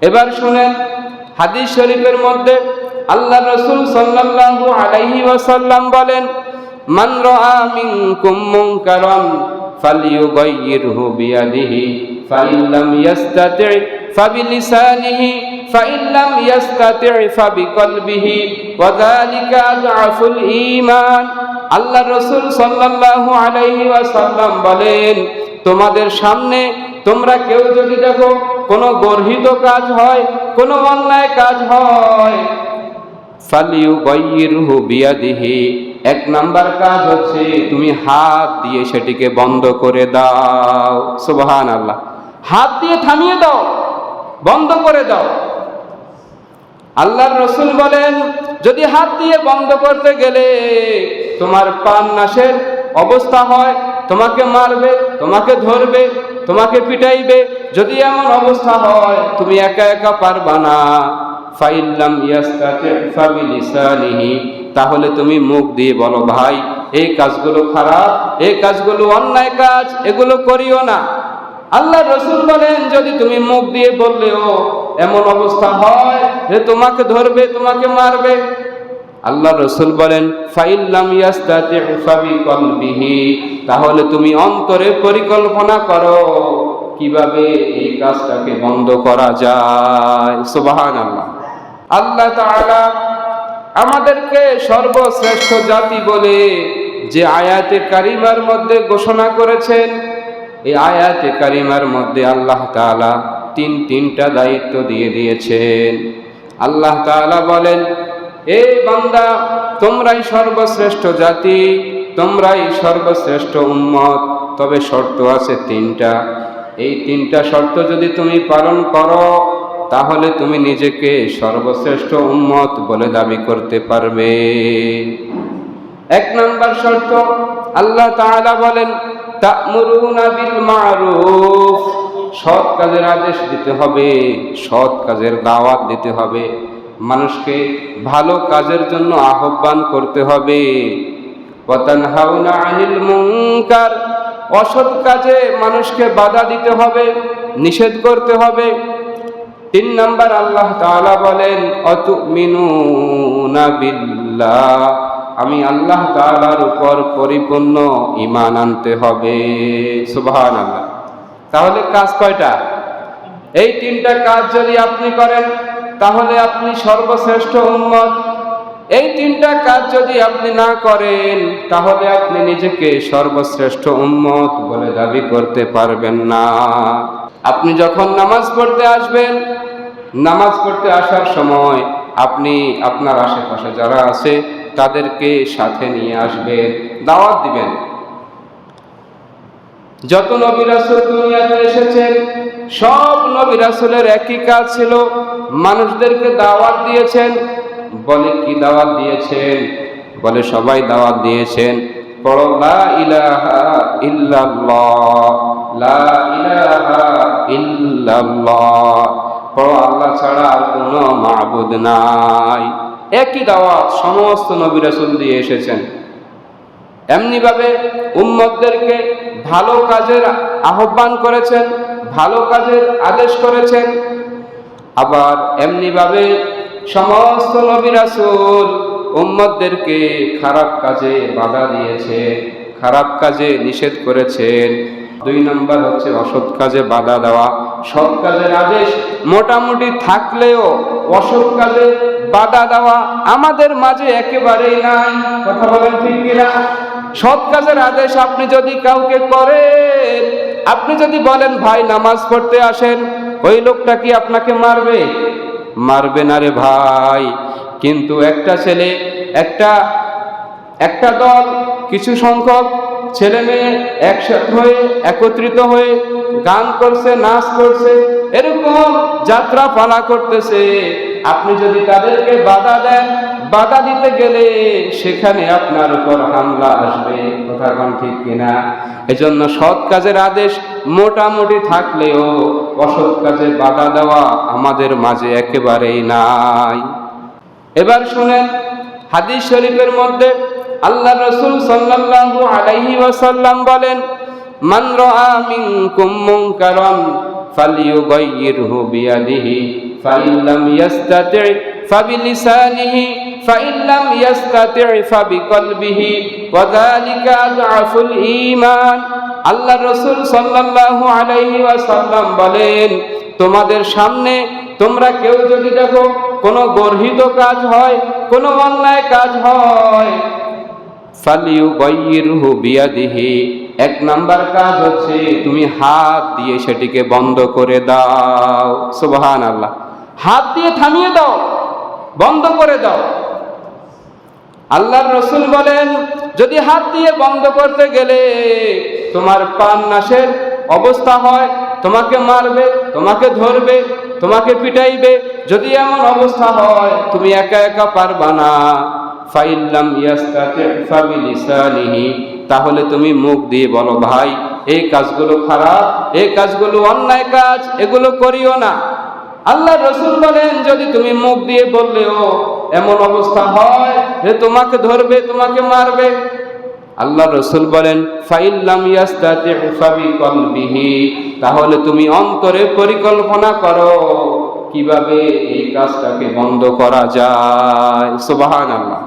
এবার শুনেন, হাদিস শরীফের মধ্যে আল্লাহ রাসূল সাল্লাল্লাহু আলাইহি ওয়াসাল্লাম বলেন, মান রাআ মিনকুম মুনকারান ফালিয়ুগাইয়িরহু বিয়াদিহি ফাইন লাম ইয়াস্তাতি' ফাবিলিসানিহি ফাইন লাম ইয়াস্তাতি' ফাবিকলবিহি ওয়া যালিকা আযআফুল ঈমান। আল্লাহ রাসূল সাল্লাল্লাহু আলাইহি ওয়াসাল্লাম বলেন, তোমাদের সামনে তোমরা কেউ যদি দেখো কোনো গর্হিত কাজ হয়, কোনো অন্যায় কাজ হয়, ফালিয়ুগাইয়িরহু বিয়াদিহি, এক নাম্বার কাজ হচ্ছে তুমি হাত দিয়ে সেটিকে বন্ধ করে দাও। সুবহানাল্লাহ, হাত দিয়ে থামিয়ে দাও, বন্ধ করে দাও। আল্লাহর রাসূল বলেন, যদি হাত দিয়ে বন্ধ করতে গেলে তোমার প্রাণ নাশের অবস্থা হয়, তোমাকে মারবে, তোমাকে ধরবে, তোমাকে পিটাইবে, যদি এমন অবস্থা হয় তুমি একা একা পারবা না, ফাইল্লাম ইয়াস্তাতি' ফাবিলিসানিহি, তাহলে তুমি মুখ দিয়ে বলো, ভাই এই কাজগুলো খারাপ, এই কাজগুলো অন্যায় কাজ, এগুলো করিও না। আল্লাহ রাসূল বলেন, যদি তুমি মুখ দিয়ে বললেও এমন অবস্থা হয় যে তোমাকে ধরবে, তোমাকে মারবে, আল্লাহ রাসূল বলেন, ফাইল্লাম ইয়াস্তাতি' ফাবিকলবিহি, তাহলে তুমি অন্তরে পরিকল্পনা করো কিভাবে এই কাজটাকে বন্ধ করা যায়। সুবহানাল্লাহ। আল্লাহ তাআলা আমাদেরকে সর্বশ্রেষ্ঠ জাতি বলে যে আয়াতে কারিমার মধ্যে ঘোষণা করেছেন, এই আয়াতে কারিমার মধ্যে আল্লাহ তাআলা তিনটা দায়িত্ব দিয়ে দিয়েছেন। আল্লাহ তাআলা বলেন, এ বান্দা, তোমরাই সর্বশ্রেষ্ঠ জাতি, তোমরাই সর্বশ্রেষ্ঠ উম্মত, তবে শর্ত আছে তিনটা। এই তিনটা শর্ত যদি তুমি পালন করো তাহলে তুমি নিজেকে সর্বশ্রেষ্ঠ উম্মত বলে দাবি করতে পারবে। এক নাম্বার শর্ত, আল্লাহ তাআলা বলেন, তা'মুরুনা বিল মা'রুফ, সৎ কাজের আদেশ দিতে হবে, সৎ কাজের দাওয়াত দিতে হবে, মানুষকে ভালো কাজের জন্য আহ্বান করতে হবে। ওয়া তানহাউনা আনিল মুনকার, অসৎ কাজে মানুষকে বাধা দিতে হবে, নিষেধ করতে হবে। তিন নাম্বার আল্লাহ তাআলা বলেন, আতুমিনুনা বিল্লাহ, আমি আল্লাহ তাআলার উপর পরিপূর্ণ ঈমান আনতে হবে। সুবহানাল্লাহ। তাহলে কাজ কয়টা? এই তিনটা কাজ যদি আপনি করেন তাহলে আপনি সর্বশ্রেষ্ঠ উম্মত। এই তিনটা কাজ যদি আপনি না করেন তাহলে আপনি নিজেকে সর্বশ্রেষ্ঠ উম্মত বলে দাবি করতে পারবেন না। আপনি যখন নামাজ পড়তে আসবেন, নামাজ পড়তে আসার সময় আপনি আপনার আশেপাশে যারা আছে তাদেরকে সাথে নিয়ে আসবেন, দাওয়াত দিবেন। যত নবী রাসূল দুনিয়াতে এসেছেন সব নবী রাসূলের একই কাজ ছিল, মানুষদেরকে দাওয়াত দিয়েছেন। বলে কি দাওয়াত দিয়েছেন? বলে সবাই দাওয়াত দিয়েছেন, পড়ো লা ইলাহা ইল্লাল্লাহ, লা ইলাহা ইল্লাল্লাহ, পড়ো আল্লাহ ছাড়া আর কোনো মাবুদ নাই। একই দাওয়াত সমস্ত নবী রাসূল দিয়ে এসেছেন। এমনি ভাবে উম্মতদেরকে ভালো কাজের আহ্বান করেছেন, ভালো কাজের আদেশ করেছেন। আবার এমনি ভাবে সমস্ত নবী রাসূল উম্মতদেরকে খারাপ কাজে বাধা দিয়েছে, খারাপ কাজে নিষেধ করেছেন। দুই নাম্বার হচ্ছে অসৎ কাজে বাধা দেওয়া। সৎ কাজের আদেশ মোটামুটি থাকলেও অসৎ কাজে বাধা দেওয়া আমাদের মাঝে একেবারেই নাই। কথা বলেন ঠিক কিনা? সৎ কাজের আদেশ আপনি যদি কাউকে করেন, আপনি যদি বলেন ভাই নামাজ পড়তে আসেন, ওই লোকটা কি আপনাকে মারবে? মারবে না রে ভাই। কিন্তু একটা ছেলে, একটা দল, কিছু সংখ্যক ছেলে মেয়ে একসাথে হয়ে একত্রিত হয়ে গান করছে, নাচ করছে, এরকম যাত্রা পালা করতেছে, আপনি যদি তাদেরকে বাধা দেন, বাধা দিতে গেলে সেখানে আপনার উপর হামলা আসবে। কথা কোন ঠিক কিনা? এজন্য সৎ কাজের আদেশ মোটামুটি থাকলেও অসৎ কাজে বাধা দেওয়া আমাদের মাঝে একেবারেই নাই। এবার শুনেন, হাদিস শরীফের মধ্যে আল্লাহ রাসূল সাল্লাল্লাহু আলাইহি ওয়াসাল্লাম বলেন, মান রাআ মিনকুম মুনকারান ফালিয়ুগাইয়িরহু বিয়াদিহি ফাইন লাম ইয়াস্তাতি ফাবিলিসানিহি ফাইন লাম ইয়াস্তাতি ফাবিকলবিহি ওয়া যালিকা আযআফুল ঈমান। আল্লাহ রাসূল সাল্লাল্লাহু আলাইহি ওয়াসাল্লাম বলেন, তোমাদের সামনে তোমরা কেউ যদি দেখো কোনো গর্হিত কাজ হয়, কোনো অন্যায় কাজ হয়, ফালিয়ুগাইয়িরহু বিয়াদিহি, এক নাম্বার কাজ হচ্ছে তুমি হাত দিয়ে সেটিকে বন্ধ করে দাও। সুবহানাল্লাহ। হাত দিয়ে থামিয়ে দাও, বন্ধ করে দাও। আল্লাহর রাসূল বলেন, যদি হাত দিয়ে বন্ধ করতে গেলে তোমার প্রাণ নাশের অবস্থা হয়, তোমাকে মারবে, তোমাকে ধরবে, তোমাকে পিটাইবে, যদি এমন অবস্থা হয় তুমি একা একা পারবা না, ফাইন লাম ইয়াস্তাতি ফাবিলিসানিহি, তাহলে তুমি মুখ দিয়ে বলো, ভাই এই কাজগুলো খারাপ, এই কাজগুলো অন্যায় কাজ, এগুলো করিও না। আল্লাহ রাসূল বলেন, যদি তুমি মুখ দিয়ে বললেও এমন অবস্থা হয় যে তোমাকে ধরবে, তোমাকে মারবে, আল্লাহ রাসূল বলেন, ফাইন লাম ইয়াস্তাতি ফাবিকলবিহি, তাহলে তুমি অন্তরে পরিকল্পনা করো কিভাবে এই কাজটাকে বন্ধ করা যায়। সুবহানাল্লাহ।